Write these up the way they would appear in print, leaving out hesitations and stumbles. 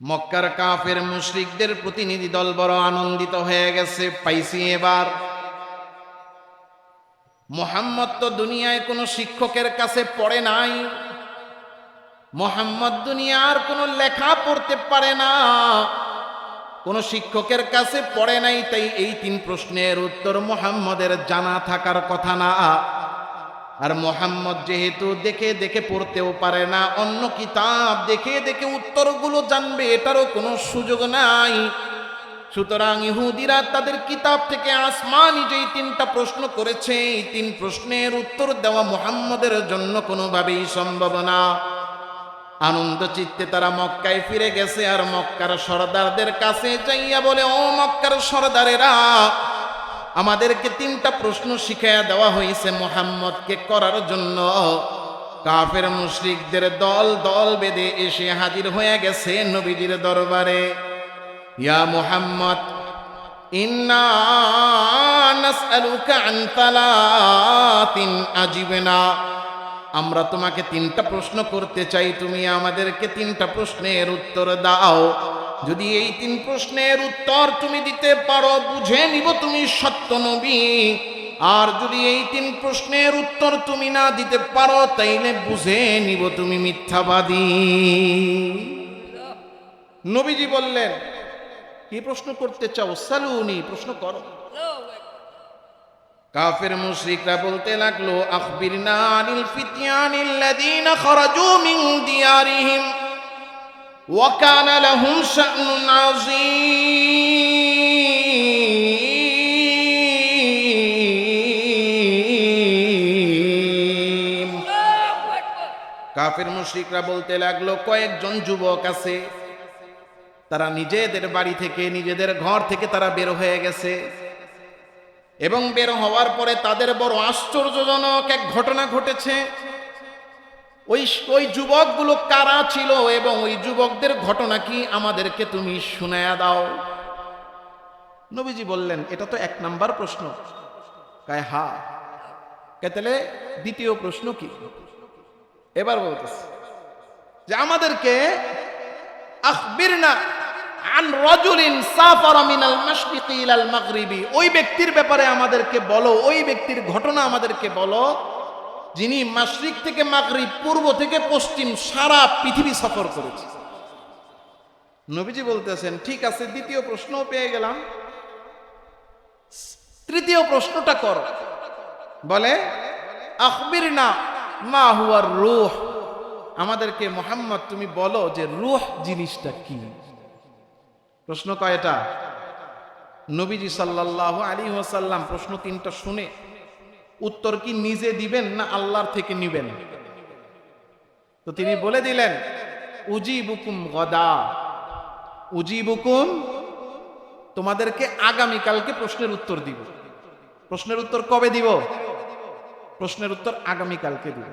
মক্কার কাফের মুশরিকদের প্রতিনিধি দল বড় আনন্দিত হয়ে গেছে, পাইছি এবার মুহাম্মদ তো দুনিয়ায় কোনো শিক্ষকের কাছে পড়ে নাই, মুহাম্মদ দুনিয়ার কোনো লেখা পড়তে পারে না, কোনো শিক্ষকের কাছে পড়ে নাই, তাই এই 3 প্রশ্নের উত্তর মুহাম্মদের জানা থাকার কথা না। আর মুহাম্মদ যেহেতু দেখে দেখে পড়তেও পারে না, অন্য কিতাব দেখে দেখে উত্তরগুলো জানবে এটারও কোনো সুযোগ নাই। সুতরাং ইহুদিরা তাদের কিতাব থেকে আসমানি যেই 3টা প্রশ্ন করেছে, এই 3 প্রশ্নের উত্তর দেওয়া মুহাম্মদের জন্য কোনোভাবেই সম্ভব না। আনন্দ চিত্তে তারা মক্কায় ফিরে গেছে, আর মক্কার সরদারদের কাছে যাইয়া বলে, ও মক্কার সরদারেরা, আমাদেরকে 3টা প্রশ্ন শিখাইয়া দেওয়া হয়েছে মুহাম্মদকে করার জন্য। কাফের মুশরিকদের দল দল বেঁধে এসে হাজির হয়ে গেছে নবীজির দরবারে। ইয়া মুহাম্মদ, ইন্না নাসআলুকা আন তালাতিন আজিবনা, আমরা তোমাকে 3টা প্রশ্ন করতে চাই, তুমি আমাদেরকে 3টা প্রশ্নের উত্তর দাও। যদি এই 3 প্রশ্নের উত্তর তুমি দিতে পারো, বুঝে নিব তুমি সত্য নবী। আর যদি এই 3 প্রশ্নের উত্তর তুমি না দিতে পারো, তাইলে বুঝে নিব তুমি মিথ্যাবাদী। নবীজি বললেন, কি প্রশ্ন করতে চাও? সালুনি, প্রশ্ন করো। কাফের মুশরিকরা বলতে লাগলো, আখবিরনা আনিল ফিতয়ানিল্লাযীনা খারাজু মিন দিয়ারিহিম ওয়া কানা লাহুম শা'নুন আযীম। কাফের মুশরিকরা বলতে লাগলো, কয়েকজন যুবক আছে, তারা নিজেদের বাড়ি থেকে, নিজেদের ঘর থেকে তারা বের হয়ে গেছে, এবং বের হওয়ার পরে তাদের বড় আশ্চর্যজনক এক ঘটনা ঘটেছে। ওই যুবকগুলো কারা ছিল এবং ওই যুবকদের ঘটনা কি আমাদেরকে তুমি শুনায়া দাও। নবীজি বললেন, এটা তো 1 নাম্বার প্রশ্ন। কয় হা। তাহলে দ্বিতীয় প্রশ্ন কি? এবার বলতেছে যে আমাদেরকে আখবিরনা আন রাজুলিন সাফারা মিনাল মাশরিকি ইলাল মাগরিবি, ওই ব্যক্তির ব্যাপারে আমাদেরকে বলো, ওই ব্যক্তির ঘটনা আমাদেরকে বলো যিনি মাশরিক থেকে মাগরিব, পূর্ব থেকে পশ্চিম সারা পৃথিবী সফর করেছে। নবীজি বলতেছেন, ঠিক আছে, দ্বিতীয় প্রশ্নও পেয়ে গেলাম, তৃতীয় প্রশ্নটা করো। বলে, আখবিরনা মা হুয়ার রূহ, আমাদেরকে মুহাম্মদ তুমি বলো যে রূহ জিনিসটা কি। প্রশ্ন কয়টা? নবীজি সাল্লাল্লাহু আলাইহি ওয়াসাল্লাম প্রশ্ন 3টা শুনে উত্তর কি নিজে দিবেন না আল্লাহর থেকে নিবেন? তো তিনি বলে দিলেন, উজিবুকুম গদা, উজিবুকুম, তোমাদেরকে আগামীকালকে প্রশ্নের উত্তর দিব। প্রশ্নের উত্তর কবে দিব? প্রশ্নের উত্তর আগামীকালকে দিব।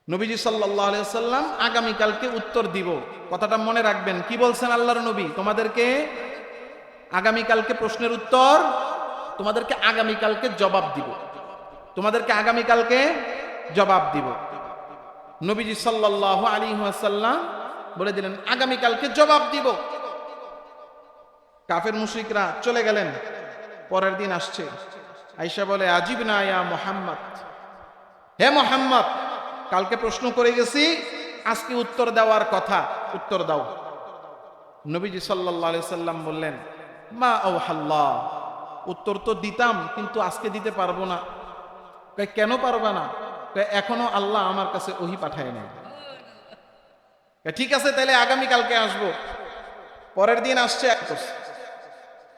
নবীজি সাল্লাল্লাহু আলাইহি ওয়াসাল্লাম আগামীকালকে উত্তর দিব। কথাটা মনে রাখবেন। কি বলছেন আল্লাহর নবী? তোমাদেরকে আগামীকালকে প্রশ্নের উত্তর, তোমাদেরকে আগামীকালকে জবাব দিব, তোমাদেরকে আগামীকালকে জবাব দিব। নবীজি সাল্লাল্লাহু আলাইহি ওয়াসাল্লাম বলে দিলেন, আগামীকালকে জবাব দিব। কাফের মুশরিকরা চলে গেলেন। পরের দিন আসছে, আয়েশা বলে, আজিবনা ইয়া মুহাম্মদ, হে মুহাম্মদ, কালকে প্রশ্ন করে গেছি, আজকে উত্তর দেওয়ার কথা, উত্তর দাও। নবীজি সাল্লাল্লাহু আলাইহি সাল্লাম বললেন, মা আওহাল্লাহ, উত্তর তো দিতাম কিন্তু আজকে দিতে পারবো না। কেন পারবা না? এখনো আল্লাহ আমার কাছে ওহী পাঠায় নাই। ঠিক আছে, তাহলে আগামীকালকে আসবো। পরের দিন আসছে,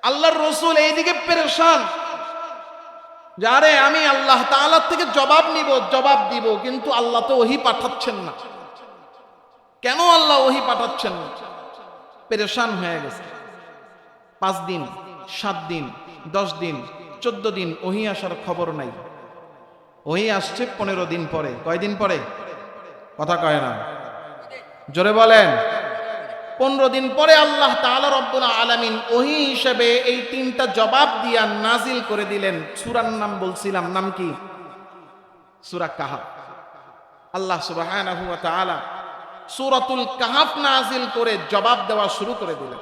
আল্লাহর রাসূল এইদিকে পেরেশান, যারে আমি আল্লাহ তাআলার থেকে জবাব নিব, জবাব দিব, কিন্তু আল্লাহ তো ওহী পাঠাচ্ছেন না। কেন আল্লাহ ওহী পাঠাচ্ছেন না? পেরেশান হয়ে গেছে। 5 দিন, 7 দিন, 10 দিন, 14 দিন ওহী আসার খবর নাই। ওহী আসছে 15 দিন পরে। কয়দিন পরে? কথা কয় না, জোরে বলেন। 15 দিন পরে আল্লাহ তাআলা রব্বুল আলামিন ওহী হিসেবে এই 3টা জবাব দিয়া নাজিল করে দিলেন। সূরার নাম বলছিলাম, নাম কি? সূরা কাহাফ। আল্লাহ সুবহানাহু ওয়া তাআলা সূরাতুল কাহাফ নাজিল করে জবাব দেওয়া শুরু করে দিলেন।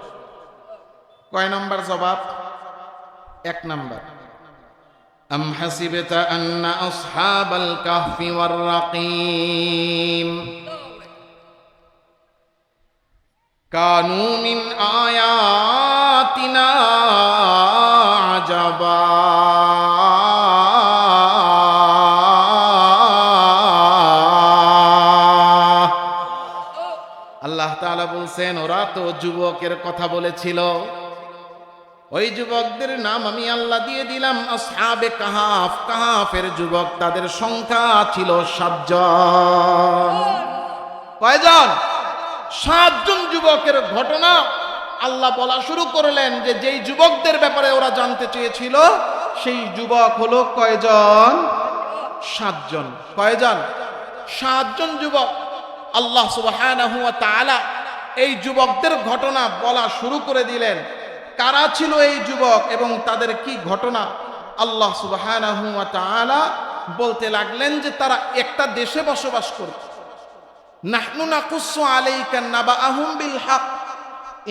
কয় নাম্বার জবাব? 1 নাম্বার, আম হাসিবতা আন্না আসহাবাল কাহফি ওয়ার রাকিম কানু মিন আয়াতিনা আজাবা আল্লাহ তাআলা বলছেন ওরা তো যুবকের কথা বলেছিল, ওই যুবকদের নাম আমি আল্লাহ দিয়ে দিলাম আসহাবে কাহাফ। কাহাফের যুবক, তাদের সংখ্যা ছিল 7 জন। কয়জন? 7 জন যুবকের ঘটনা আল্লাহ বলা শুরু করলেন যে যেই যুবকদের ব্যাপারে ওরা জানতে চেয়েছিল সেই যুবক হলো কয়জন? 7 জন। কয়জন? 7 জন যুবক। আল্লাহ সুবহানাহু ওয়া তাআলা এই যুবকদের ঘটনা বলা শুরু করে দিলেন। কারা ছিল এই যুবক এবং তাদের কি ঘটনা? আল্লাহ সুবহানাহু ওয়া তাআলা বলতে লাগলেন যে তারা একটা দেশে বসবাস করত। নাহনু নাকুসু আলাইকা নাবাআহুম বিল হক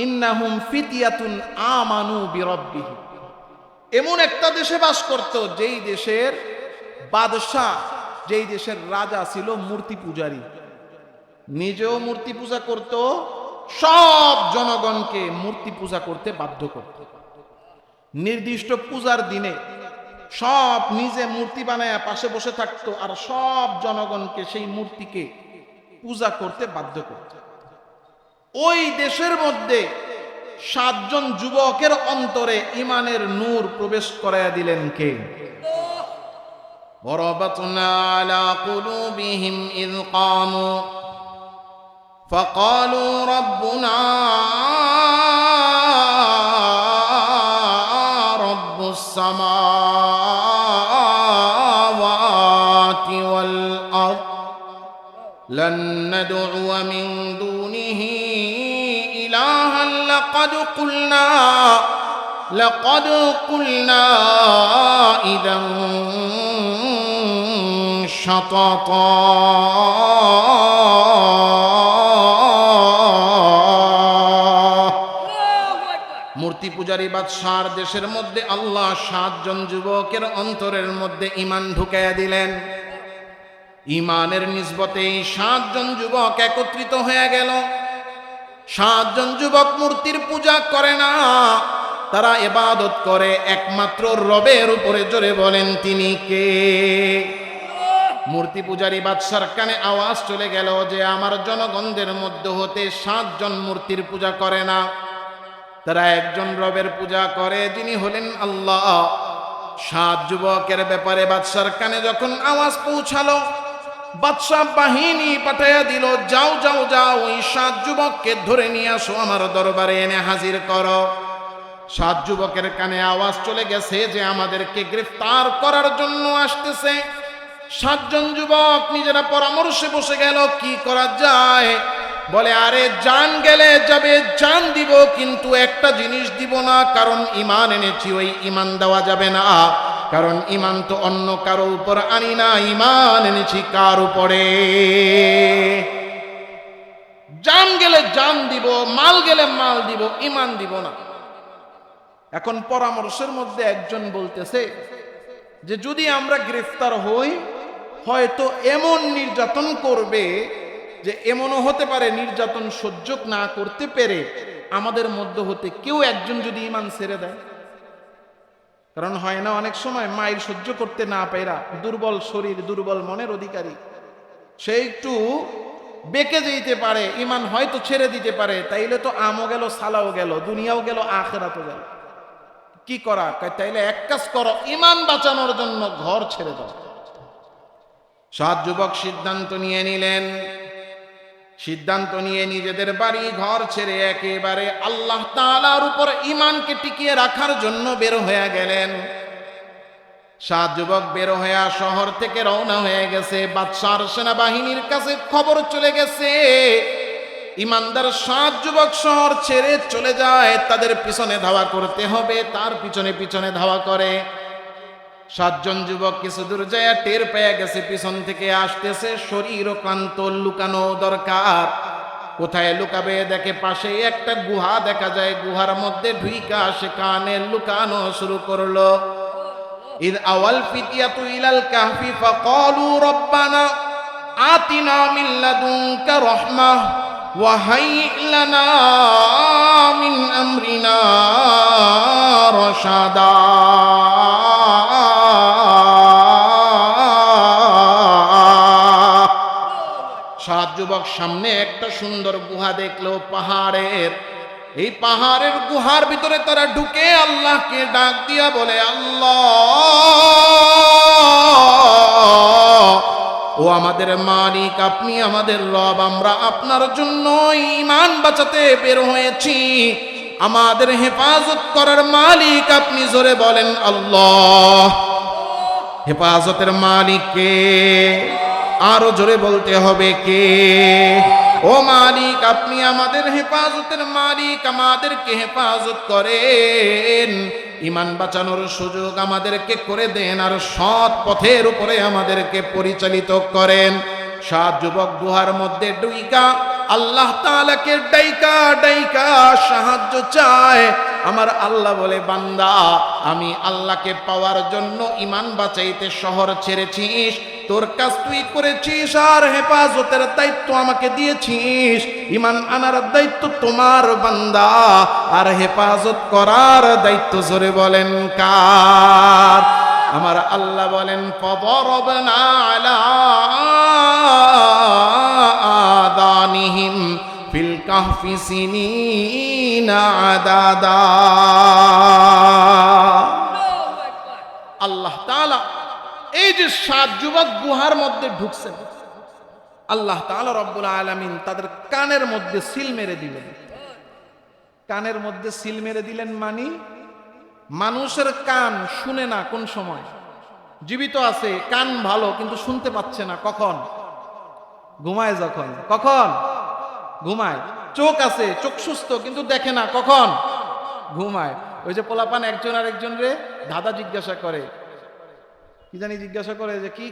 ইন্নাহুম ফিতয়াতুন আমানু বিরাব্বিহিম। এমন একটা দেশে বাস করত যেই দেশের বাদশা, যেই দেশের রাজা ছিল মূর্তি পূজারী, নিজেও মূর্তি পূজা করত, সব জনগণকে মূর্তি পূজা করতে বাধ্য করত। নির্দিষ্ট পূজার দিনে সব নিজে মূর্তি বানায় পাশে বসে থাকতো আর সব জনগণকে সেই মূর্তিকে পূজা করতে বাধ্য করত। ওই দেশের মধ্যে 7 জন যুবকের অন্তরে ঈমানের নূর প্রবেশ করায়া দিলেন কে? ওয়ারাবাতনা আলা কুলুবিহিম ইয কামু فقالوا ربنا رب السماوات والأرض لن ندعو من دونه إلها لقد قلنا إذا شططا মূর্তি পূজারী বাদশার দেশের মধ্যে আল্লাহ 7 জন যুবকের অন্তরের মধ্যে ঈমান ঢুকাইয়া দিলেন। ঈমানের নিসবতে 7 জন যুবক একত্রিত হয়ে গেল। 7 জন যুবক মূর্তির পূজা করে না, তারা ইবাদত করে একমাত্র রবের উপরে। জোরে বলেন তিনি কে? মূর্তি পূজারী বাদশার কানে আওয়াজ চলে গেল যে আমার জনগণদের মধ্যে হতে 7 জন মূর্তির পূজা করে না, তারা একজন রবের পূজা করে, যিনি হলেন আল্লাহ। 7 যুবকের ব্যাপারে বাদশার কানে যখন আওয়াজ পৌঁছালো, বাদশা বাহিনী পাঠাইয়া দিল, যাও যাও যাও, ওই 7 যুবককে ধরে নিয়ে আসো, আমার দরবারে এনে হাজির করো। 7 যুবকের কানে আওয়াজ চলে গেছে যে আমাদেরকে গ্রেফতার করার জন্য আসতেছে। 7 জন যুবক নিজেরা পরামর্শে বসে গেল কি করা যায়। বলে আরে জান গেলে যাবে, জান দিব, কিন্তু একটা জিনিস দিব না, কারণ ঈমান এনেছি, ওই ঈমান দেওয়া যাবে না, কারণ ঈমান তো অন্য কারো উপর আনি না, ঈমান এনেছি কার উপরে? জান গেলে জান দিব, মাল গেলে মাল দিব, ঈমান দিব না। এখন পরামর্শের মধ্যে একজন বলতেছে যে যদি আমরা গ্রেফতার হই, হয়তো এমন নির্যাতন করবে যে এমনও হতে পারে নির্যাতন সহ্য না করতে পেরে আমাদের মধ্যে হতে কেউ একজন যদি ঈমান ছেড়ে দেয়। কারণ হয় না অনেক সময় মায়ের সহ্য করতে না পেরা, দুর্বল শরীর, দুর্বল মনের অধিকারী, সে একটু বেঁকে যেতে পারে, ঈমান হয়তো ছেড়ে দিতে পারে, তাইলে তো আমও গেল, সালাও গেল, দুনিয়াও গেল, আখিরাতও গেল। কি করা? তাইলে এক কাজ করো, ঈমান বাঁচানোর জন্য ঘর ছেড়ে দাও। 7 যুবক সিদ্ধান্ত নিয়ে নিলেন। সিদ্ধান্ত নিয়ে নিজেদের বাড়ি ঘর ছেড়ে একেবারে আল্লাহ তাআলার উপর ঈমানকে টিকিয়ে রাখার জন্য বের হয়ে গেলেন। 7 যুবক বের হয়ে শহর থেকে রওনা হয়ে গেছে। বাদশার সেনাবাহিনীর কাছে খবর চলে গেছে ঈমানদার 7 যুবক শহর ছেড়ে চলে যায়, তাদের পিছনে ধাওয়া করতে হবে। তার পিছনে পিছনে ধাওয়া করে। 7 জন যুবক কিছু দূর যায় টের পেয়ে গেছে পিছন থেকে আসতেছে, শরীর ক্লান্ত, লুকানো দরকার। কোথায় লুকাবে, দেখে পাশে একটা গুহা দেখা যায়, গুহার মধ্যে ঢুইকা সে কানে লুকানো শুরু করলো। ইদ আওয়াল ফিতিয়াতু ইলাল কাহফি ফাকালু রব্বানা আতিনা মিন লাদুনকা রাহমাহ ওয়া হাইয়্ লানা মিন আমরিনা রাশাদা। সাত যুবক সামনে একটা সুন্দর গুহা দেখলো পাহাড়ের। এই পাহাড়ের গুহার ভিতরে তারা ঢুকে আল্লাহকে ডাক দিয়া বলে, আল্লাহ, ও আমাদের মালিক, আপনি আমাদের রব, আমরা আপনার জন্য ঈমান বাঁচাতে বের হয়েছি, আমাদের হেফাজত করার মালিক আপনি। জোরে বলেন আল্লাহ। হেফাজতের মালিক কে? আরো জোরে বলতে হবে কে? ও মালিক, আপনি আমাদের হেফাজতের মালিক, আমাদেরকে হেফাজত করেন, ঈমান বাঁচানোর সুযোগ আমাদেরকে করে দেন, আর সৎ পথের উপরে আমাদেরকে পরিচালিত করেন। সাত যুবক গুহার মধ্যে ডুইকা আল্লাহ তাআলাকে ডাইকা ডাইকা সাহায্য চায়। আমার আল্লাহ বলে, বান্দা, আমি আল্লাহকে পাওয়ার জন্য ঈমান বাঁচাইতে শহর ছেড়েছিস, তোর কাজ তুই করেছিস, আর হেফাজতের দায়িত্ব আমাকে দিয়েছিস। ঈমান আনার দায়িত্ব তোমার বান্দা, আর হেফাজত করার দায়িত্ব জোরে বলেন কার? আমার আল্লাহ বলেন, ফাদরাবনা আলা আযানিহিম ফিল কাহফি সিনিনা আদাদা। আল্লাহ তাআলা এই যে সাত যুবক গুহার মধ্যে ঢুকছেন, আল্লাহ তাআলা রব্বুল আলামিন তাদের কানের মধ্যে সিল মেরে দিলেন। কানের মধ্যে সিল মেরে দিলেন মানে মানুষের কান শুনে না কোন সময়, জীবিত আছে কান ভালো কিন্তু শুনতে পাচ্ছে না কখন? ঘুমায় যখন। কখন? ঘুমায়। চোখ আছে, চোখ সুস্থ কিন্তু দেখে না কখন? ঘুমায়। ওই যে পোলাপান একজন আরেকজন রে দাদা জিজ্ঞাসা করে, কি জানি জিজ্ঞাসা করে যে কি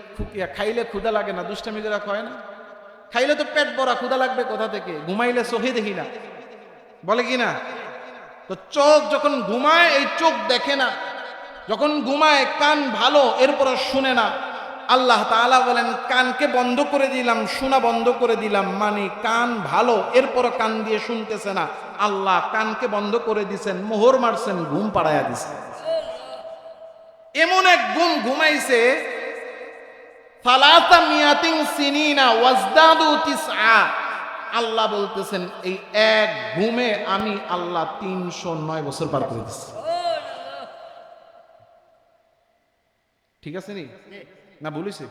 খাইলে ক্ষুধা লাগে না? দুষ্টামি করে কয় না, খাইলে তো পেট ভরা, ক্ষুধা লাগবে কোথা থেকে? ঘুমাইলে চোখে দেখি না, বলে কি না? তো চোখ যখন ঘুমায় এই চোখ দেখে না, যখন ঘুমায় কান ভালো এরপর শুনে না। আল্লাহ তাআলা বলেন, কানকে বন্ধ করে দিলাম, শোনা বন্ধ করে দিলাম, মানে কান ভালো এরপর কান দিয়ে শুনতেছে না। আল্লাহ কানকে বন্ধ করে দিছেন, মোহর মারছেন, ঘুম পাড়াইয়া দিছেন। এমন এক ঘুম ঘুমাইছে, সালাসা মিয়াতিন সিনিনা ওয়াজদাদু তিসআ। আল্লাহ বলতেছেন, এই এক ঘুমে আমি আল্লাহ 309 বছর পার করে দিচ্ছি। ঠিক আছে নি? না ভুলিছে?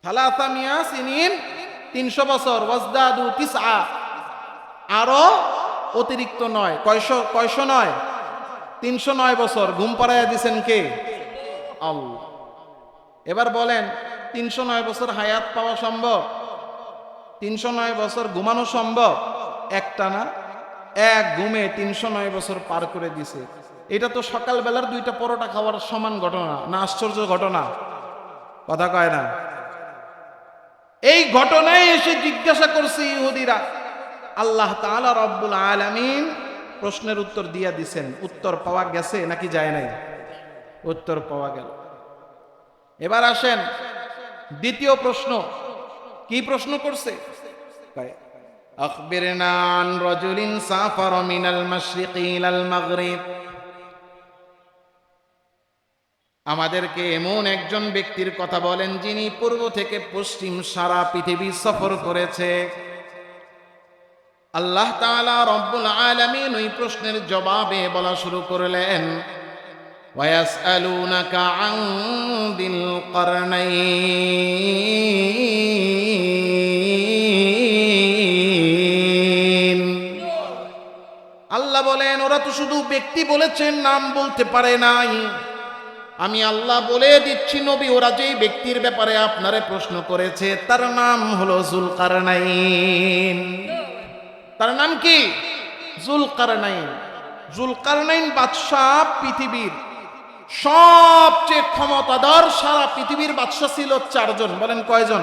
সালাসা মিয়া সিনিন 300 বছর, ওয়াজদাদু তিসআ, আরো অতিরিক্ত 9। কয়শো 9? 309 বছর ঘুম পাড়াইয়া দিছেন কে? আল্লাহ। এবার বলেন, 309 বছর হায়াত পাওয়া সম্ভব? 309 বছর ঘুমানো সম্ভব? একটা না, এক ঘুমে 309 বছর পার করে দিছে। এটা তো সকালবেলার 2টা পরোটা খাওয়ার সমান ঘটনা না? আশ্চর্য ঘটনা, কথা কয় না? এই ঘটনায় এসে জিজ্ঞাসা করছে ইহুদিরা, আল্লাহ তাআলা রব্বুল আলামিন প্রশ্নের উত্তর দিয়া দিছেন। উত্তর পাওয়া গেছে নাকি যায় নাই? উত্তর পাওয়া গেল। এবার আসেন দ্বিতীয় প্রশ্ন। কি প্রশ্ন করছে? আখবিরনা আন রাজুলিন সাফারা মিনাল মাশরিকি ইলাল মাগরিব। আমাদেরকে এমন একজন ব্যক্তির কথা বলেন যিনি পূর্ব থেকে পশ্চিম সারা পৃথিবী সফর করেছে। আল্লাহ তাআলা রব্বুল আলামিন ওই প্রশ্নের জবাবে বলা শুরু করলেন, ওয়ায়াসআলুনাকা আন দিল কারনাইন। আল্লাহ বলেন, ওরা তো শুধু ব্যক্তি বলেছেন, নাম বলতে পারে নাই। আমি আল্লাহ বলে দিচ্ছি নবী, ওরা যেই ব্যক্তির ব্যাপারে আপনারে প্রশ্ন করেছে তার নাম হলো যুলকারনাইন। তার নাম কি? যুলকারনাইন। যুলকারনাইন বাদশাহ পৃথিবীর সবচেয়ে ক্ষমতাধর। সারা পৃথিবীর বাদশাহ ছিল 4 জন। বলেন কয়জন?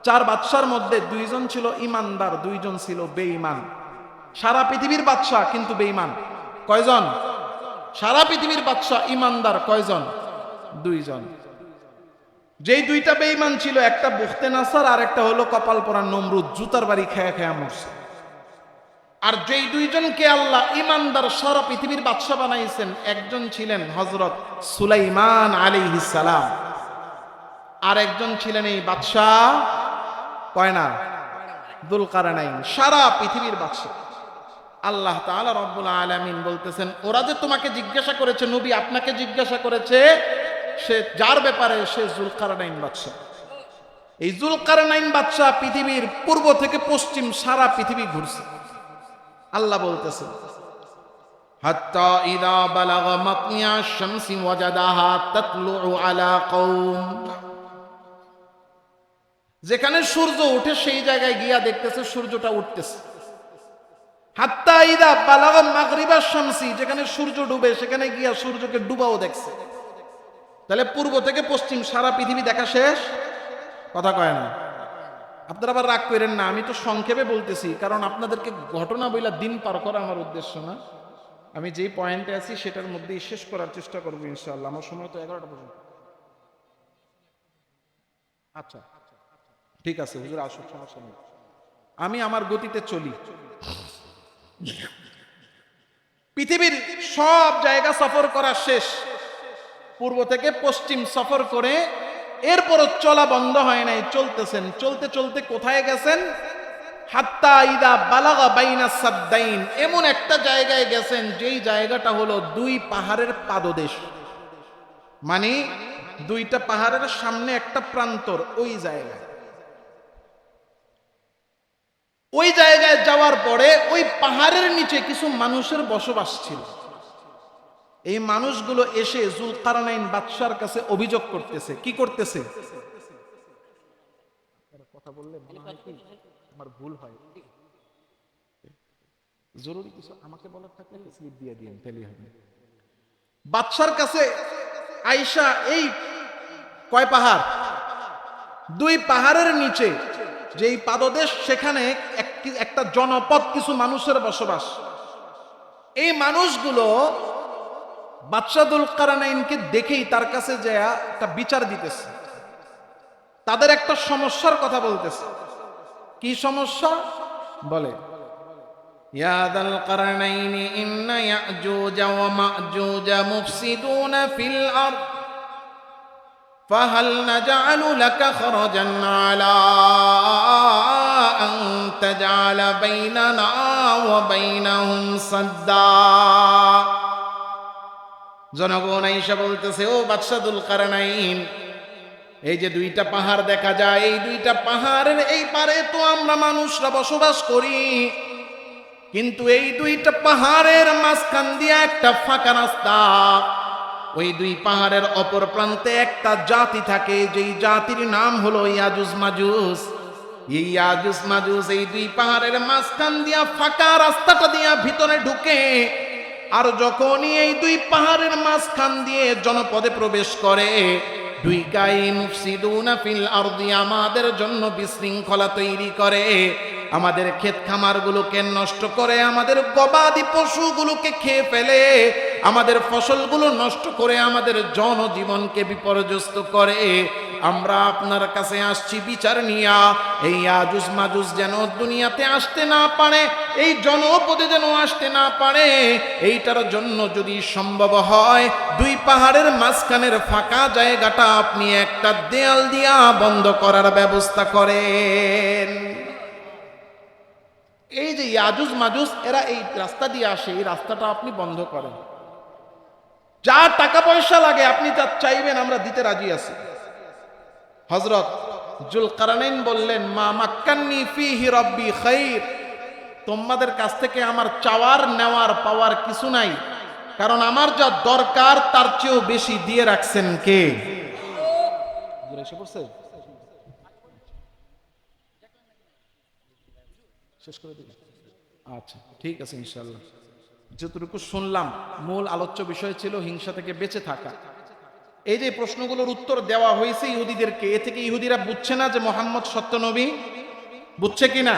চার বাদশার মধ্যে দুইজন ছিল ইমানদার, দুইজন ছিল বেঈমান। সারা পৃথিবীর বাদশা কিন্তু বেঈমান। কয়জন? সারা পৃথিবীর বাদশা ইমানদার কয়জন? দুইজন। যেই দুইটা বেঈমান ছিল, একটা বুখতে নাসার আর একটা হলো কপাল পরা নমরুদ, জুতার বাড়ি খেয়া খেয়া মরছে। আর যেই দুইজনকে আল্লাহ ইমানদার সারা পৃথিবীর বাদশা বানাইছেন, একজন ছিলেন হযরত সুলাইমান আলাইহিস সালাম, আর একজন ছিলেন এই বাদশাহ কয়না যুলকারনাইন, সারা পৃথিবীর বাদশা। আল্লাহ তাআলা রব্বুল আলামিন বলতেছেন, ওরা যে তোমাকে জিজ্ঞাসা করেছে, নবী আপনাকে জিজ্ঞাসা করেছে, সে যার ব্যাপারে, সে যুলকারনাইন বাদশা। এই যুলকারনাইন বাদশা পৃথিবীর পূর্ব থেকে পশ্চিম সারা পৃথিবী ঘুরছে। আল্লাহ বলতেছেন, হাত্তা ইযা বালাগা মাতলিআ শামসি ওয়াজাদাহা তাতলুউ আলা কওম, যেখানে সূর্য ওঠে সেই জায়গায় গিয়া দেখতেছে সূর্যটা উঠতেছে। হাত্তা ইযা বালাগা মাগরিবা শামসি, যেখানে সূর্য ডুবে সেখানে গিয়া সূর্যকে ডুবাও দেখছে। তাহলে পূর্ব থেকে পশ্চিম সারা পৃথিবী দেখা শেষ? কথা কয় না। আপনারা আবার রাগ করেন না, আমি তো সংক্ষেপে বলতেছি, কারণ আপনাদেরকে ঘটনা বইলা দিন পার করা আমার উদ্দেশ্য না। আমি যেই পয়েন্টে আছি সেটার মধ্যেই শেষ করার চেষ্টা করবো ইনশাআল্লাহ। আমার সময় তো 11টা পর্যন্ত। আচ্ছা ঠিক আছে হুজুর, আসুক, সমস্যা নেই, আমি আমার গতিতে চলি। পৃথিবীর সব জায়গা সফর করা শেষ, পূর্ব থেকে পশ্চিম সফর করে এরপরও চলা বন্ধ হয় নাই, চলতেছেন। চলতে চলতে কোথায় গেছেন? হাত্তা ইদা বালাগা বাইনা সাদ্দাইন, এমন একটা জায়গায় গেছেন যেই জায়গাটা হলো দুই পাহাড়ের পাদদেশ, মানে দুইটা পাহাড়ের সামনে একটা প্রান্তর। ওই জায়গায়, ওই জায়গায় যাওয়ার পরে ওই পাহাড়ের নিচে কিছু মানুষের বসবাস ছিল। এই মানুষগুলো এসে যুলকারনাইন বাদশার কাছে অভিযোগ করতেছে। কি করতেছে? কথা বললে আমার ভুল হয়, জরুরি কিছু আমাকে বলার থাকলে স্লিপ দিয়ে দিন, তাহলেই হবে। বাদশার কাছে আয়েশা, এই কয় পাহাড়? দুই পাহাড়ের নিচে যেই পাদদেশ, সেখানে একটা জনপদ, কিছু মানুষের বসবাস। এই মানুষগুলো বাদশা যুলকারনাইনকে দেখেই তার কাছে যায় একটা বিচার দিতেছে, তাদের একটা সমস্যার কথা বলতেছে। কি সমস্যা? বলে, ইয়া যাল কারনাইন ইন্না ইয়াজুজ ওয়া মাজুজ মুফসিদুন ফিল আরদ ফাহাল নাজআলু লাকা খরাজান আলা আন তাজআলা বাইনানা ওয়া বাইনাহুম সাদ্দা। জনগণ আয়েশা বলতেছে, ও বাদশা যুলকারনাইন, এই যে দুইটা পাহাড় দেখা যায়, এই দুইটা পাহাড়ের এই পারে তো আমরা মানুষরা বসবাস করি, কিন্তু এই দুইটা পাহাড়ের মাঝখান দিয়ে একটা ফাঁকা রাস্তা। ওই দুই পাহাড়ের অপর প্রান্তে একটা জাতি থাকে, যেই জাতির নাম হলো ইয়াজুজ মাজুজ। এই ইয়াজুজ মাজুজ এই দুই পাহাড়ের মাঝখান দিয়া ফাঁকা রাস্তাটা দিয়া ভিতরে ঢুকে, আর যখনই এই দুই পাহাড়ের মাঝখান দিয়ে জনপদে প্রবেশ করে, দুই গাই মুফসিদুনা ফিল আরদি, আমাদের জন্য বিশৃঙ্খলা তৈরি করে, আমাদের ক্ষেত খামারগুলোকে নষ্ট করে, আমাদের গবাদি পশুগুলোকে খেয়ে ফেলে, আমাদের ফসলগুলো নষ্ট করে, আমাদের জনজীবনকে বিপর্যস্ত করে। আমরা আপনার কাছে আসছি বিচার নিয়া, এই ইয়াজুজ মাজুজ যেন দুনিয়াতে আসতে না পারে, এই জনপদে যেন আসতে না পারে। এইটার জন্য যদি সম্ভব হয়, দুই পাহাড়ের মাঝখানের ফাঁকা জায়গাটা আপনি একটা দেয়াল দিয়া বন্ধ করার ব্যবস্থা করেন। এই যে ইয়াজুজ মাজুজ এরা এই রাস্তা দিয়ে আসে, এই রাস্তাটা আপনি বন্ধ করেন। যা টাকা পয়সা লাগে আপনি যা চাইবেন আমরা দিতে রাজি আছি। হযরত যুলকারনাইন বললেন, মা মাক্কান্নি ফিহি রাব্বি খাইর, তোমাদের কাছ থেকে আমার চাওয়ার নেওয়ার পাওয়ার কিছু নাই, কারণ আমার যা দরকার তার চেয়েও বেশি দিয়ে রাখছেন কে? শেষ করে দিই? আচ্ছা ঠিক আছে ইনশাআল্লাহ। যতটুকু শুনলাম, মূল আলোচ্য বিষয় ছিল হিংসা থেকে বেঁচে থাকা। এই যে প্রশ্নগুলোর উত্তর দেওয়া হয়েছে ইহুদিদেরকে, এ থেকে ইহুদিরা বুঝছে না যে মোহাম্মদ সত্য নবী? বুঝছে কিনা?